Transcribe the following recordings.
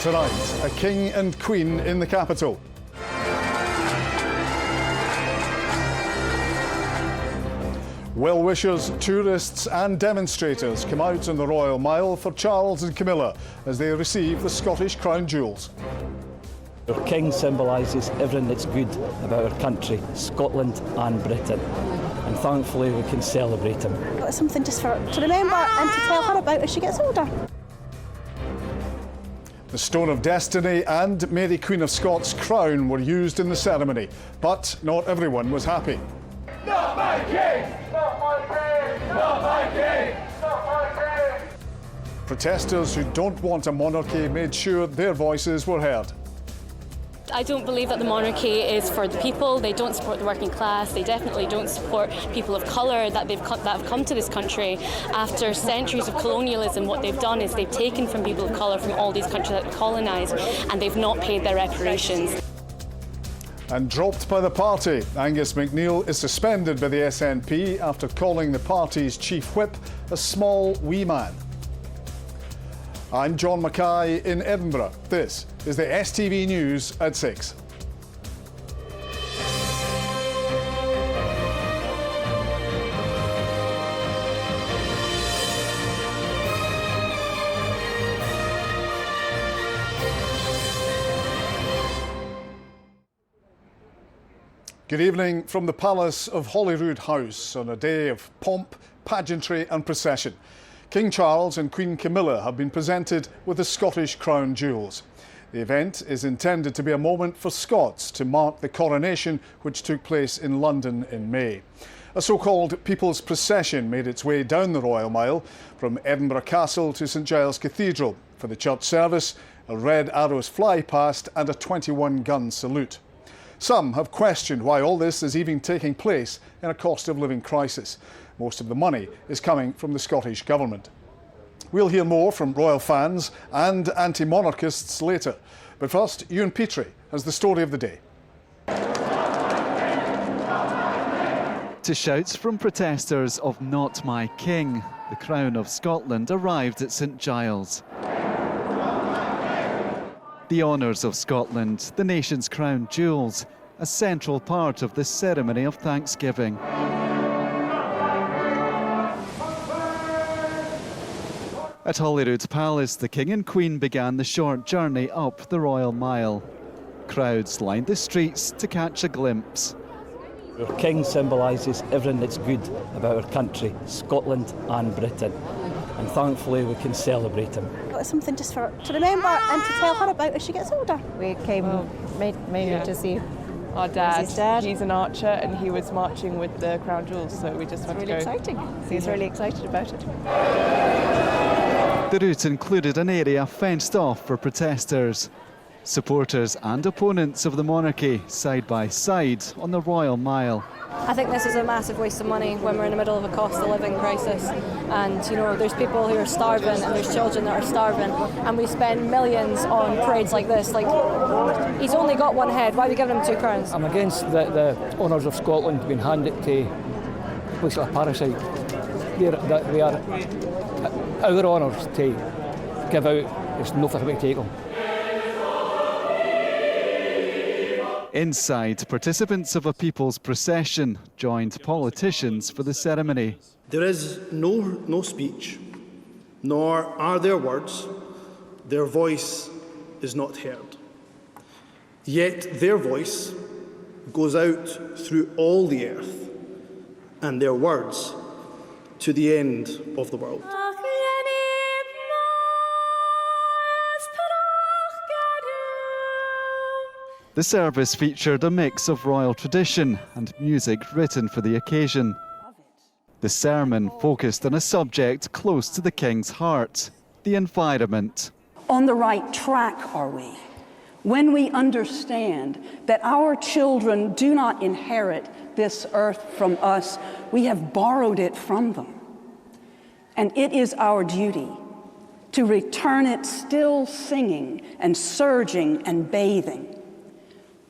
Tonight, a king and queen in the capital. Well-wishers, tourists and demonstrators come out on the Royal Mile for Charles and Camilla as they receive the Scottish crown jewels. Our king symbolises everything that's good about our country, Scotland and Britain. And thankfully we can celebrate him. It's something just for her to remember and to tell her about as she gets older. The Stone of Destiny and Mary Queen of Scots' crown were used in the ceremony, but not everyone was happy. Not my king! Not my king! Not my king! Not my king! Protesters who don't want a monarchy made sure their voices were heard. I don't believe that the monarchy is for the people. They don't support the working class. They definitely don't support people of colour that have come to this country after centuries of colonialism. What they've done is they've taken from people of colour from all these countries that were colonised, and they've not paid their reparations. And dropped by the party, Angus MacNeil is suspended by the SNP after calling the party's chief whip a small wee man. I'm John Mackay in Edinburgh. This is the STV News at 6. Good evening from the Palace of Holyrood House on a day of pomp, pageantry and procession. King Charles and Queen Camilla have been presented with the Scottish crown jewels. The event is intended to be a moment for Scots to mark the coronation which took place in London in May. A so-called People's Procession made its way down the Royal Mile from Edinburgh Castle to St Giles Cathedral. For the church service, a red arrows fly past and a 21-gun salute. Some have questioned why all this is even taking place in a cost of living crisis. Most of the money is coming from the Scottish Government. We'll hear more from royal fans and anti-monarchists later. But first, Ewan Petrie has the story of the day. To shouts from protesters of "Not My King," the Crown of Scotland arrived at St Giles. The honours of Scotland, the nation's crown jewels, a central part of this ceremony of thanksgiving. At Holyrood Palace, the King and Queen began the short journey up the Royal Mile. Crowds lined the streets to catch a glimpse. Our king symbolises everything that's good about our country, Scotland and Britain. And thankfully we can celebrate him. It's something just for her to remember and to tell her about as she gets older. We came mainly to see our dad. His dad. He's an archer and he was marching with the crown jewels, so we just went to go. Really exciting. He's really excited about it. The route included an area fenced off for protesters. Supporters and opponents of the monarchy side by side on the Royal Mile. I think this is a massive waste of money when we're in the middle of a cost of living crisis, and you know there's people who are starving and there's children that are starving, and we spend millions on parades like this. Like, he's only got one head, why are we giving him two crowns? I'm against the honours of Scotland being handed to a place like a parasite. They are our honours to give out, there's nothing for me to take them. Inside, participants of a people's procession joined politicians for the ceremony. There is no speech, nor are there words. Their voice is not heard. Yet their voice goes out through all the earth, and their words to the end of the world. The service featured a mix of royal tradition and music written for the occasion. The sermon focused on a subject close to the King's heart, the environment. On the right track are we, when we understand that our children do not inherit this earth from us, we have borrowed it from them. And it is our duty to return it still singing and surging and bathing,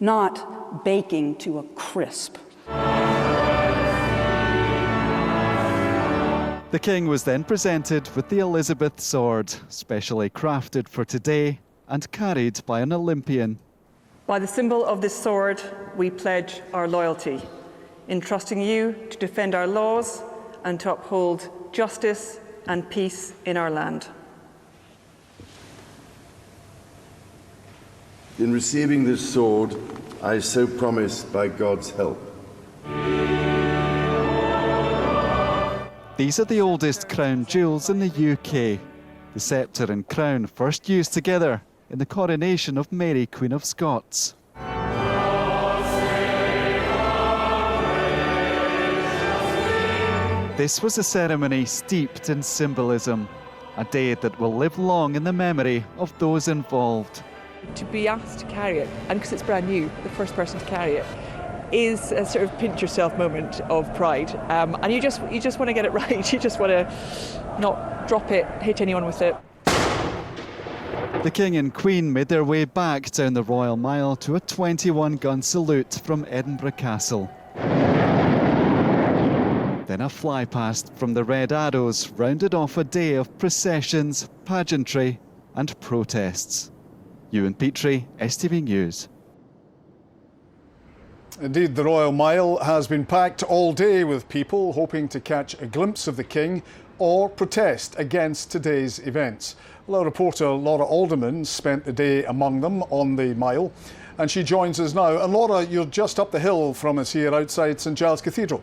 not baking to a crisp. The King was then presented with the Elizabeth sword, specially crafted for today and carried by an Olympian. By the symbol of this sword, we pledge our loyalty, entrusting you to defend our laws and to uphold justice and peace in our land. In receiving this sword, I so promise by God's help. These are the oldest crown jewels in the UK. The sceptre and crown first used together in the coronation of Mary, Queen of Scots. This was a ceremony steeped in symbolism, a day that will live long in the memory of those involved. To be asked to carry it, and because it's brand new, the first person to carry it, is a sort of pinch yourself moment of pride. And you just want to get it right. You just want to not drop it, hit anyone with it. The King and Queen made their way back down the Royal Mile to a 21-gun salute from Edinburgh Castle. Then a flypast from the Red Arrows rounded off a day of processions, pageantry and protests. Ewan Petrie, STV News. Indeed, the Royal Mile has been packed all day with people hoping to catch a glimpse of the King or protest against today's events. Well, our reporter Laura Alderman spent the day among them on the Mile, and she joins us now. And Laura, you're just up the hill from us here outside St Giles Cathedral.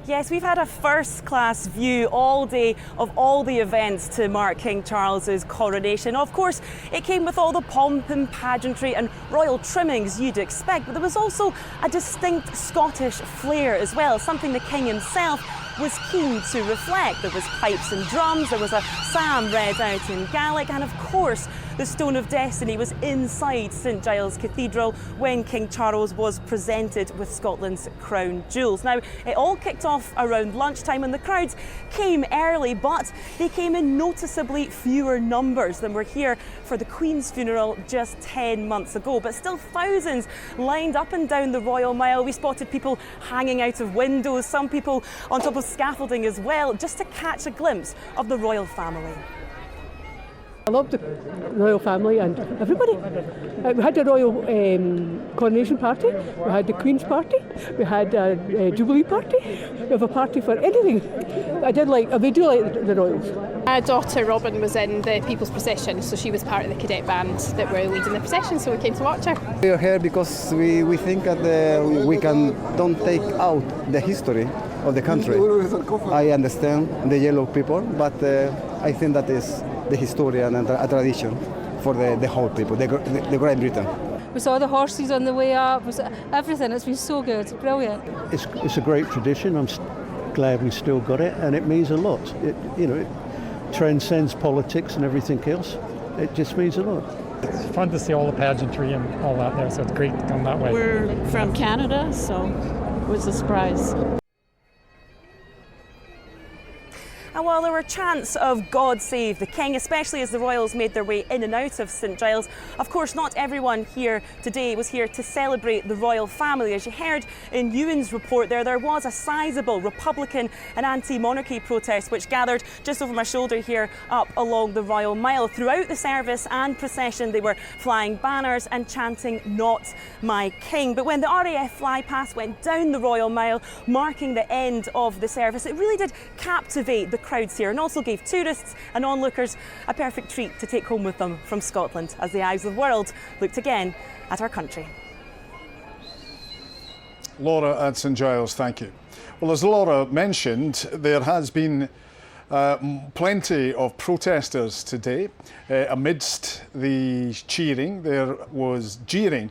Yes, we've had a first-class view all day of all the events to mark King Charles's coronation. Of course, it came with all the pomp and pageantry and royal trimmings you'd expect, but there was also a distinct Scottish flair as well, something the King himself was keen to reflect. There was pipes and drums, there was a psalm read out in Gaelic, and of course the Stone of Destiny was inside St Giles Cathedral when King Charles was presented with Scotland's crown jewels. Now, it all kicked off around lunchtime and the crowds came early, but they came in noticeably fewer numbers than were here for the Queen's funeral just 10 months ago. But still thousands lined up and down the Royal Mile. We spotted people hanging out of windows, some people on top of scaffolding as well, just to catch a glimpse of the royal family. I love the royal family and everybody. We had a royal coronation party, we had the Queen's party, we had a Jubilee party, we have a party for anything. I do like the royals. My daughter Robin was in the People's Procession, so she was part of the cadet band that were leading the procession, so we came to watch her. We are here because we think that we don't take out the history of the country. I understand the yellow people, but I think that is the history and a tradition for the whole people, the Great Britain. We saw the horses on the way up, everything. It's been so good, brilliant. It's a great tradition. I'm glad we still got it, and it means a lot. It transcends politics and everything else. It just means a lot. It's fun to see all the pageantry and all that there, so it's great to come that way. We're from Canada, so it was a surprise. And while there were chants of God save the King, especially as the royals made their way in and out of St Giles, of course not everyone here today was here to celebrate the royal family. As you heard in Ewan's report there was a sizable Republican and anti-monarchy protest which gathered just over my shoulder here up along the Royal Mile. Throughout the service and procession they were flying banners and chanting "Not my King." But when the RAF flypast went down the Royal Mile, marking the end of the service, it really did captivate the crowds here and also gave tourists and onlookers a perfect treat to take home with them from Scotland as the eyes of the world looked again at our country. Laura at St Giles, thank you. Well, as Laura mentioned, there has been plenty of protesters today. Amidst the cheering, there was jeering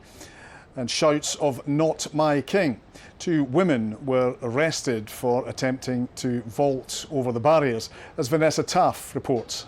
and shouts of "Not my King." 2 women were arrested for attempting to vault over the barriers, as Vanessa Taff reports.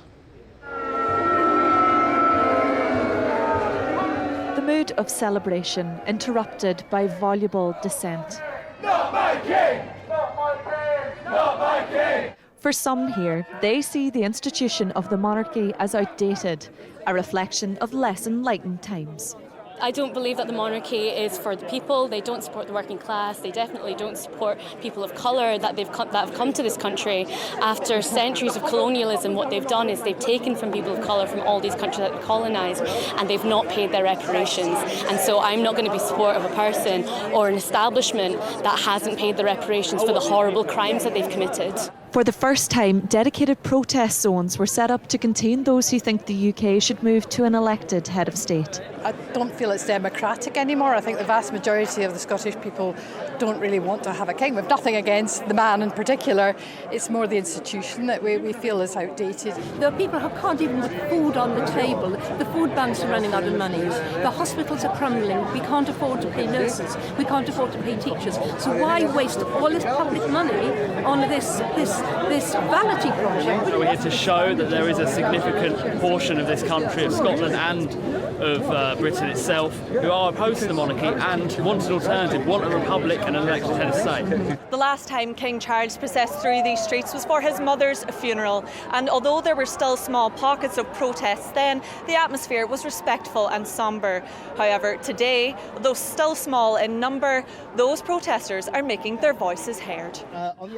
The mood of celebration interrupted by voluble dissent. Not my king! Not my king! Not my king! For some here, they see the institution of the monarchy as outdated, a reflection of less enlightened times. I don't believe that the monarchy is for the people. They don't support the working class. They definitely don't support people of colour that have come to this country after centuries of colonialism. What they've done is they've taken from people of colour from all these countries that they colonised, and they've not paid their reparations. And so I'm not going to be supportive of a person or an establishment that hasn't paid the reparations for the horrible crimes that they've committed. For the first time, dedicated protest zones were set up to contain those who think the UK should move to an elected head of state. I don't feel it's democratic anymore. I think the vast majority of the Scottish people don't really want to have a king. We've nothing against the man in particular. It's more the institution that we feel is outdated. There are people who can't even put food on the table. The food banks are running out of money. The hospitals are crumbling. We can't afford to pay nurses. We can't afford to pay teachers. So why waste all this public money on this vanity project? We're here to show that there is a significant portion of this country, of Scotland and of Britain itself, who are opposed to the monarchy and want an alternative, want a republic and an elected head of state. The last time King Charles processed through these streets was for his mother's funeral, and although there were still small pockets of protests then, the atmosphere was respectful and sombre. However, today, though still small in number, those protesters are making their voices heard.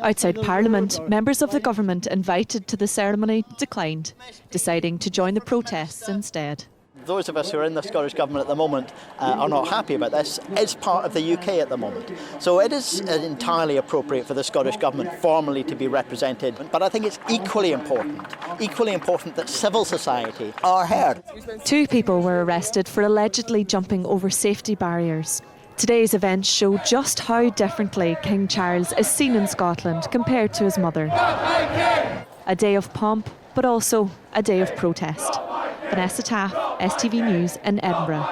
Outside Parliament, members of the government invited to the ceremony declined, deciding to join the protests instead. Those of us who are in the Scottish Government at the moment are not happy about this. It's part of the UK at the moment. So it is entirely appropriate for the Scottish Government formally to be represented. But I think it's equally important that civil society are heard. 2 people were arrested for allegedly jumping over safety barriers. Today's events show just how differently King Charles is seen in Scotland compared to his mother. A day of pomp, but also a day of protest. Vanessa Taff, STV News in Edinburgh.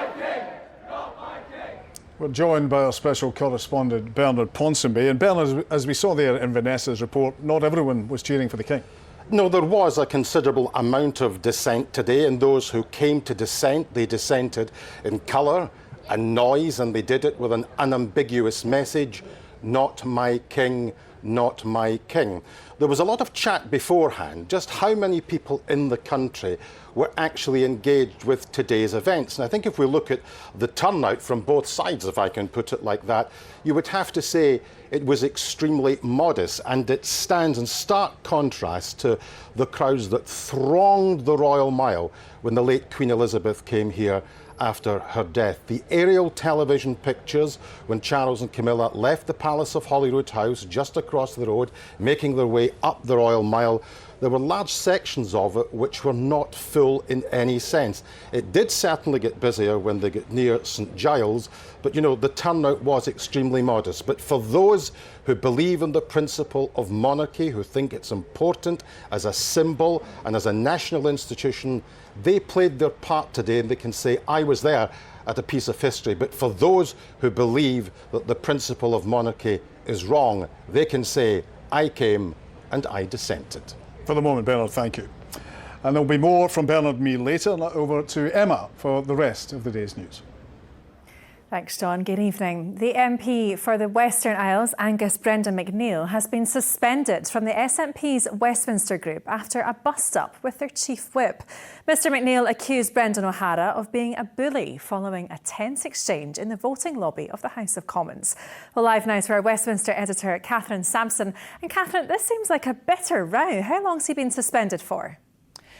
We're joined by our special correspondent Bernard Ponsonby. And Bernard, as we saw there in Vanessa's report, not everyone was cheering for the King. No, there was a considerable amount of dissent today, and those who came to dissent, they dissented in colour and noise, and they did it with an unambiguous message: not my king, not my king. There was a lot of chat beforehand, just how many people in the country were actually engaged with today's events. And I think if we look at the turnout from both sides, if I can put it like that, you would have to say it was extremely modest, and it stands in stark contrast to the crowds that thronged the Royal Mile when the late Queen Elizabeth came here after her death. The aerial television pictures when Charles and Camilla left the Palace of Holyrood House just across the road, making their way up the Royal Mile, there were large sections of it which were not full in any sense. It did certainly get busier when they get near St Giles, but you know, the turnout was extremely modest. But for those who believe in the principle of monarchy, who think it's important as a symbol and as a national institution, they played their part today, and they can say, I was there at a piece of history. But for those who believe that the principle of monarchy is wrong, they can say, I came and I dissented. For the moment, Bernard, thank you. And there'll be more from Bernard and me later. Now over to Emma for the rest of the day's news. Thanks, John. Good evening. The MP for the Western Isles, Angus Brendan McNeill, has been suspended from the SNP's Westminster group after a bust-up with their chief whip. Mr McNeill accused Brendan O'Hara of being a bully following a tense exchange in the voting lobby of the House of Commons. Well, live now to our Westminster editor, Catherine Sampson. And Catherine, this seems like a bitter row. How long's he been suspended for?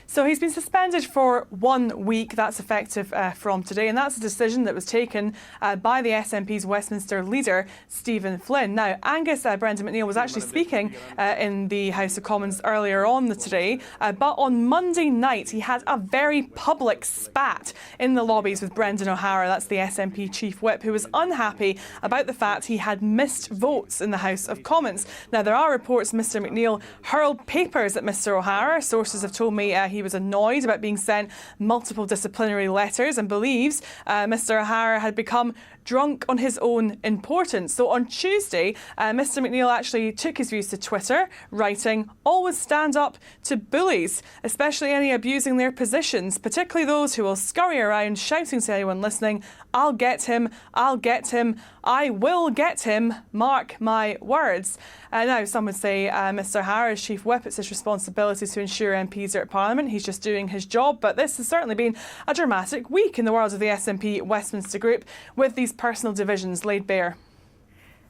So he's been suspended for 1 week. That's effective from today, and that's a decision that was taken by the SNP's Westminster leader, Stephen Flynn. Now, Angus Brendan McNeill was actually speaking in the House of Commons earlier on today, but on Monday night he had a very public spat in the lobbies with Brendan O'Hara, that's the SNP chief whip, who was unhappy about the fact he had missed votes in the House of Commons. Now, there are reports Mr McNeill hurled papers at Mr O'Hara. Sources have told me he was annoyed about being sent multiple disciplinary letters and believes Mr O'Hara had become drunk on his own importance. So on Tuesday, Mr McNeill actually took his views to Twitter, writing, "Always stand up to bullies, especially any abusing their positions, particularly those who will scurry around shouting to anyone listening, 'I'll get him, I'll get him, I will get him, mark my words.'" Now, some would say Mr O'Hara's chief whip, it's his responsibility to ensure MPs are at Parliament. Flynn. He's just doing his job, but this has certainly been a dramatic week in the world of the SNP Westminster Group, with these personal divisions laid bare.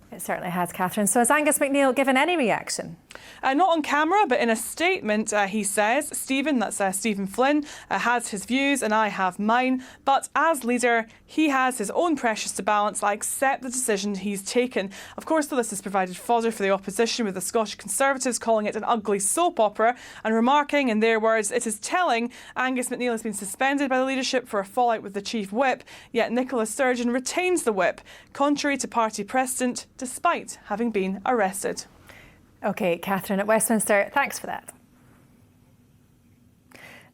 It certainly has, Catherine. So has Angus MacNeil given any reaction? Not on camera, but in a statement he says, Stephen, that's Stephen Flynn, has his views and I have mine. But as leader, he has his own precious to balance. I accept the decision he's taken. Of course, though, this has provided fodder for the opposition, with the Scottish Conservatives calling it an ugly soap opera and remarking, in their words, it is telling Angus MacNeil has been suspended by the leadership for a fallout with the Chief Whip, yet Nicola Sturgeon retains the whip, contrary to party precedent, despite having been arrested. OK, Catherine at Westminster, thanks for that.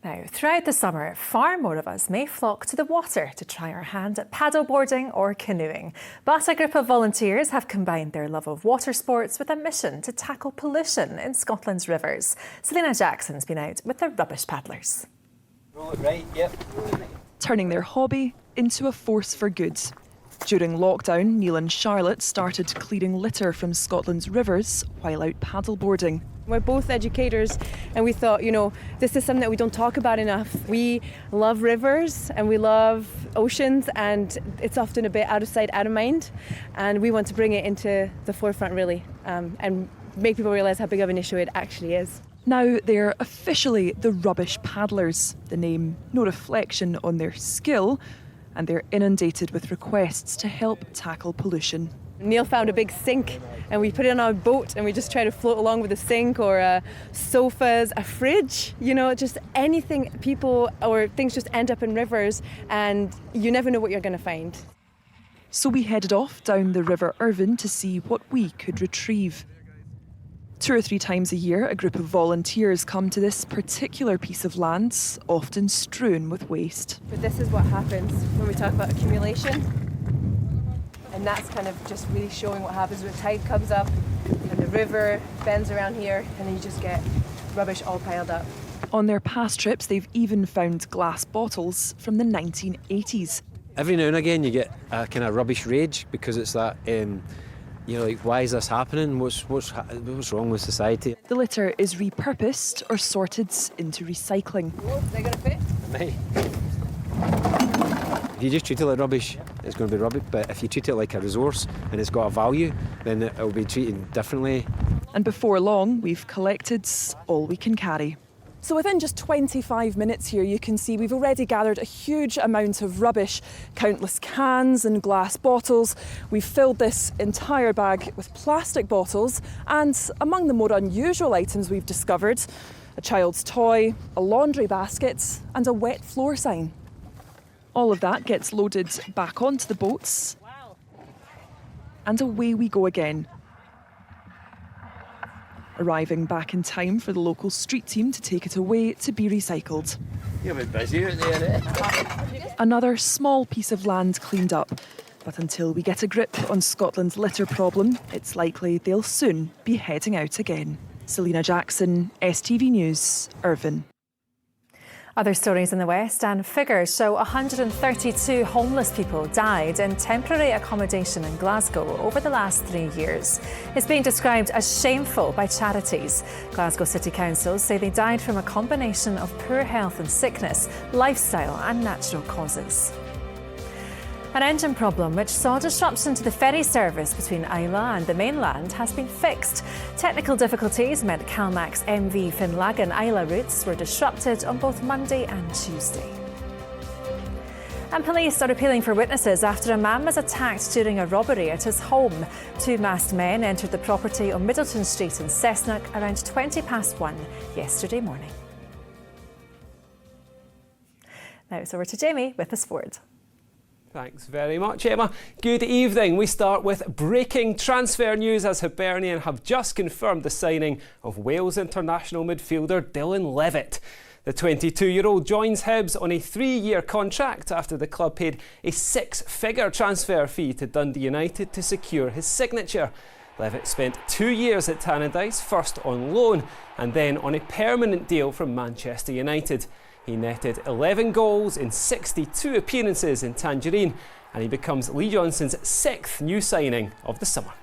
Now, throughout the summer, far more of us may flock to the water to try our hand at paddleboarding or canoeing. But a group of volunteers have combined their love of water sports with a mission to tackle pollution in Scotland's rivers. Selina Jackson's been out with the rubbish paddlers. Roll it right, yep. Turning their hobby into a force for good. During lockdown, Neil and Charlotte started clearing litter from Scotland's rivers while out paddleboarding. We're both educators and we thought, you know, this is something that we don't talk about enough. We love rivers and we love oceans, and it's often a bit out of sight, out of mind. And we want to bring it into the forefront, really, and make people realise how big of an issue it actually is. Now they're officially the Rubbish Paddlers, the name no reflection on their skill, and they're inundated with requests to help tackle pollution. Neil found a big sink and we put it on our boat and we just try to float along with the sink, or sofas, a fridge, you know, just anything. People or things just end up in rivers and you never know what you're going to find. So we headed off down the River Irvine to see what we could retrieve. 2 or 3 times a year, a group of volunteers come to this particular piece of land, often strewn with waste. But this is what happens when we talk about accumulation. And that's kind of just really showing what happens when the tide comes up and the river bends around here, and then you just get rubbish all piled up. On their past trips, they've even found glass bottles from the 1980s. Every now and again you get a kind of rubbish rage, because it's that, you know, like, why is this happening? What's wrong with society? The litter is repurposed or sorted into recycling. Oh, is that going to fit? Right. If you just treat it like rubbish, it's going to be rubbish. But if you treat it like a resource and it's got a value, then it'll be treated differently. And before long, we've collected all we can carry. So within just 25 minutes here, you can see we've already gathered a huge amount of rubbish, countless cans and glass bottles. We've filled this entire bag with plastic bottles, and among the more unusual items we've discovered, a child's toy, a laundry basket and a wet floor sign. All of that gets loaded back onto the boats, and away we go again. Arriving back in time for the local street team to take it away to be recycled. You're a bit busy out there, eh? Another small piece of land cleaned up. But until we get a grip on Scotland's litter problem, it's likely they'll soon be heading out again. Selina Jackson, STV News, Irvine. Other stories in the West, and figures show 132 homeless people died in temporary accommodation in Glasgow over the last 3 years. It's being described as shameful by charities. Glasgow City Council say they died from a combination of poor health and sickness, lifestyle and natural causes. An engine problem which saw disruption to the ferry service between Islay and the mainland has been fixed. Technical difficulties meant Calmac's MV Finlagan Islay routes were disrupted on both Monday and Tuesday. And police are appealing for witnesses after a man was attacked during a robbery at his home. 2 masked men entered the property on Middleton Street in Cessnock around 1:20 yesterday morning. Now it's over to Jamie with the sport. Thanks very much, Emma. Good evening. We start with breaking transfer news, as Hibernian have just confirmed the signing of Wales international midfielder Dylan Levitt. The 22-year-old joins Hibs on a 3-year contract after the club paid a 6-figure transfer fee to Dundee United to secure his signature. Levitt spent 2 years at Tannadice, first on loan and then on a permanent deal from Manchester United. He netted 11 goals in 62 appearances in Tangerine, and he becomes Lee Johnson's 6th new signing of the summer.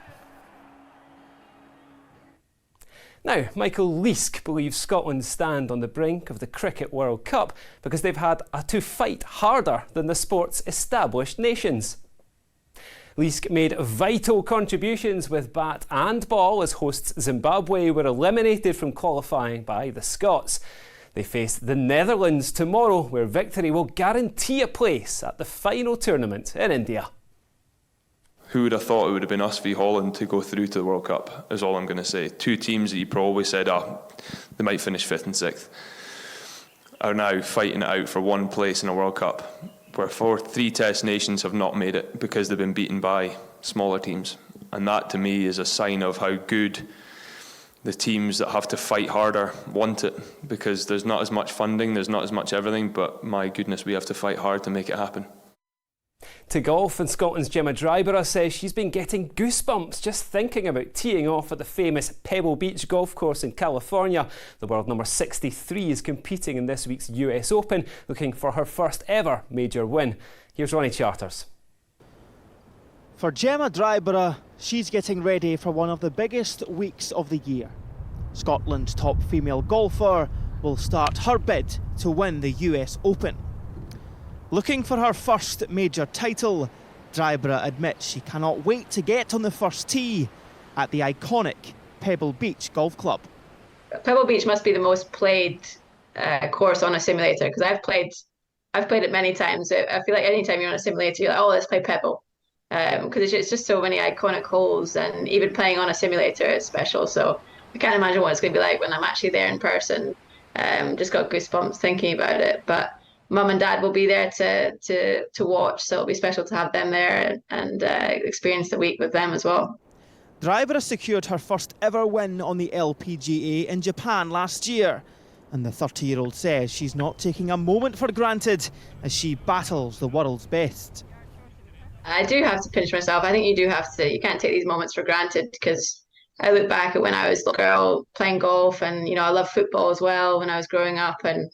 Now, Michael Leask believes Scotland stand on the brink of the Cricket World Cup because they've had to fight harder than the sport's established nations. Leask made vital contributions with bat and ball as hosts Zimbabwe were eliminated from qualifying by the Scots. They face the Netherlands tomorrow, where victory will guarantee a place at the final tournament in India. Who would have thought it would have been us v Holland to go through to the World Cup, is all I'm going to say. Two teams that you probably said, they might finish 5th and 6th, are now fighting it out for one place in a World Cup, where 3 Test nations have not made it because they've been beaten by smaller teams. And that, to me, is a sign of how good the teams that have to fight harder want it, because there's not as much funding, there's not as much everything, but my goodness, we have to fight hard to make it happen. To golf, and Scotland's Gemma Dryborough says she's been getting goosebumps just thinking about teeing off at the famous Pebble Beach golf course in California. The world number 63 is competing in this week's US Open, looking for her first ever major win. Here's Ronnie Charters. For Gemma Dryborough, she's getting ready for one of the biggest weeks of the year. Scotland's top female golfer will start her bid to win the US Open. Looking for her first major title, Dryborough admits she cannot wait to get on the first tee at the iconic Pebble Beach Golf Club. Pebble Beach must be the most played course on a simulator, because I've played it many times. I feel like anytime you're on a simulator, you're like, oh, let's play Pebble, because it's just so many iconic holes, and even playing on a simulator is special. So I can't imagine what it's going to be like when I'm actually there in person. Just got goosebumps thinking about it, but Mum and Dad will be there to watch, so it'll be special to have them there and experience the week with them as well. Dryborough secured her first ever win on the LPGA in Japan last year, and the 30-year-old says she's not taking a moment for granted as she battles the world's best. I do have to pinch myself. I think you do have to. You can't take these moments for granted, because I look back at when I was a girl playing golf, and I love football as well when I was growing up, and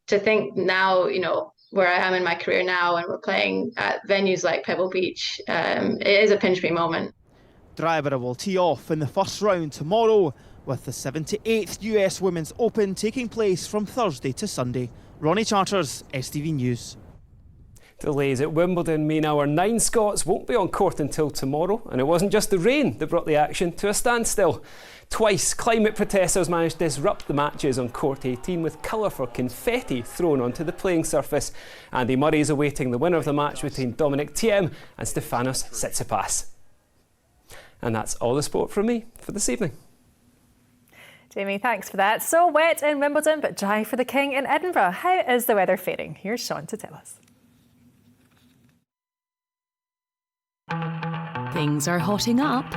to think now, where I am in my career now, and we're playing at venues like Pebble Beach, it is a pinch me moment. Dryborough will tee off in the first round tomorrow, with the 78th US Women's Open taking place from Thursday to Sunday. Ronnie Charters, STV News. Delays at Wimbledon mean our 9 Scots won't be on court until tomorrow, and it wasn't just the rain that brought the action to a standstill. Twice, climate protesters managed to disrupt the matches on Court 18 with colourful confetti thrown onto the playing surface. Andy Murray is awaiting the winner of the match between Dominic Thiem and Stefanos Tsitsipas. And that's all the sport from me for this evening. Jamie, thanks for that. So wet in Wimbledon, but dry for the King in Edinburgh. How is the weather faring? Here's Sean to tell us. Things are hotting up.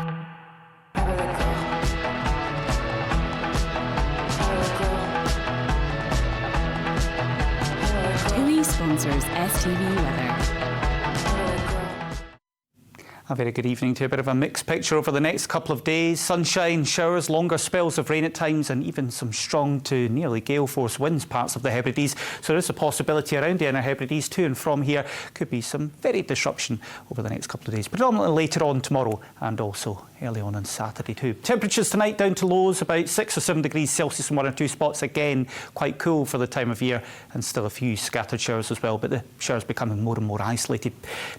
TUI sponsors STV Weather. A very good evening to a bit of a mixed picture over the next couple of days. Sunshine, showers, longer spells of rain at times, and even some strong to nearly gale force winds parts of the Hebrides. So there is a possibility around the Inner Hebrides to and from here could be some very disruption over the next couple of days, predominantly later on tomorrow and also early on Saturday too. Temperatures tonight down to lows about 6 or 7 degrees Celsius in 1 or 2 spots. Again, quite cool for the time of year, and still a few scattered showers as well, but the showers becoming more and more isolated.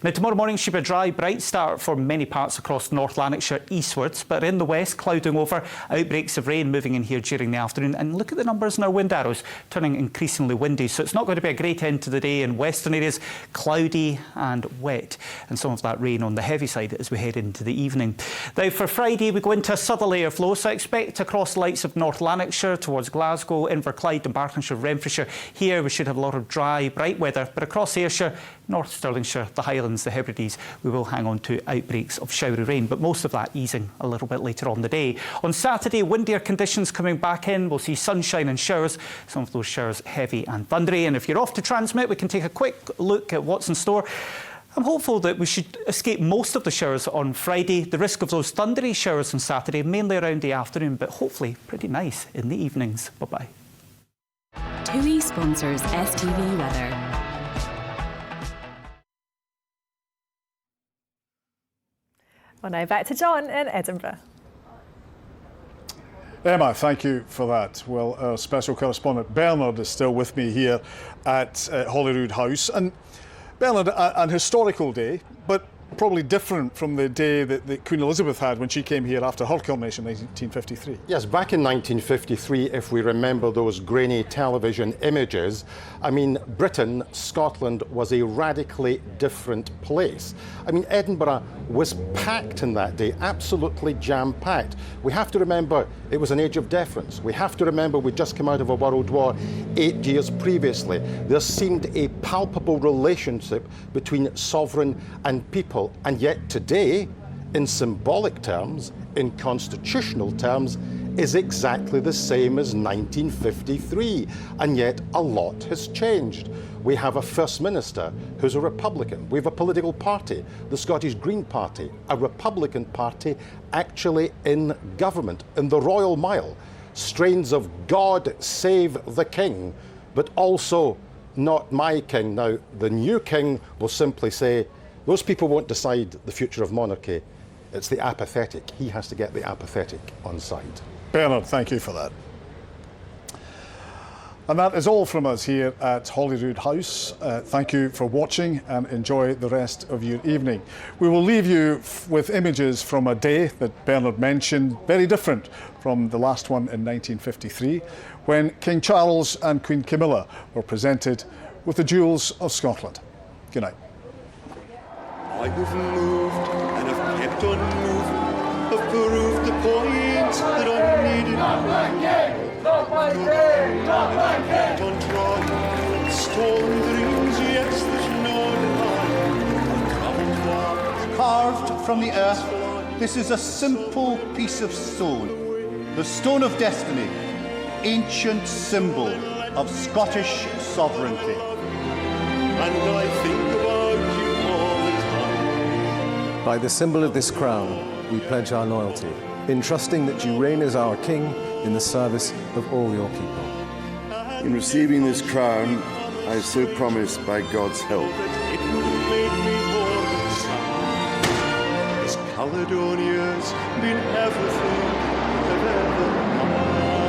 Now tomorrow morning should be a dry, bright start for many parts across North Lanarkshire eastwards, but in the west clouding over, outbreaks of rain moving in here during the afternoon. And look at the numbers in our wind arrows, turning increasingly windy, so it's not going to be a great end to the day in western areas. Cloudy and wet, and some of that rain on the heavy side as we head into the evening. Now for Friday we go into a southerly air flow, so I expect across the likes of North Lanarkshire towards Glasgow, Inverclyde and Bartonshire, Renfrewshire, here we should have a lot of dry, bright weather, but across Ayrshire, North Stirlingshire, the Highlands, the Hebrides, we will hang on to outbreaks of showery rain, but most of that easing a little bit later on the day. On Saturday, windier conditions coming back in. We'll see sunshine and showers, some of those showers heavy and thundery. And if you're off to Transmit, we can take a quick look at what's in store. I'm hopeful that we should escape most of the showers on Friday. The risk of those thundery showers on Saturday, mainly around the afternoon, but hopefully pretty nice in the evenings. Bye-bye. TUI sponsors STV Weather. Well, now back to John in Edinburgh. Emma, thank you for that. Well, our special correspondent Bernard is still with me here at Holyrood House. And Bernard, an historical day, but probably different from the day that Queen Elizabeth had when she came here after her coronation in 1953. Yes, back in 1953, if we remember those grainy television images, I mean, Britain, Scotland was a radically different place. I mean, Edinburgh was packed in that day, absolutely jam-packed. We have to remember it was an age of deference. We have to remember we'd just come out of a World War 8 years previously. There seemed a palpable relationship between sovereign and people. And yet today, in symbolic terms, in constitutional terms, is exactly the same as 1953. And yet a lot has changed. We have a First Minister who's a Republican. We have a political party, the Scottish Green Party, a Republican party actually in government, in the Royal Mile. Strains of God Save the King, but also not my king. Now, the new king will simply say, those people won't decide the future of monarchy. It's the apathetic. He has to get the apathetic on side. Bernard, thank you for that. And that is all from us here at Holyrood House. Thank you for watching and enjoy the rest of your evening. We will leave you with images from a day that Bernard mentioned, very different from the last one in 1953, when King Charles and Queen Camilla were presented with the Jewels of Scotland. Good night. I have moved and have kept on moving, have proved the point that I needed. Not my king! Not my king! Not my king! Kept on trying, stolen dreams, yes, there's no denying. Carved from the earth, this is a simple piece of stone. The Stone of Destiny, ancient symbol of Scottish sovereignty. And I think about you all the time. By the symbol of this crown, we pledge our loyalty, in trusting that you reign as our king in the service of all your people. In receiving this crown, I so promise by God's help. It would make me more than sad. This Caledonia's been everything I've ever known.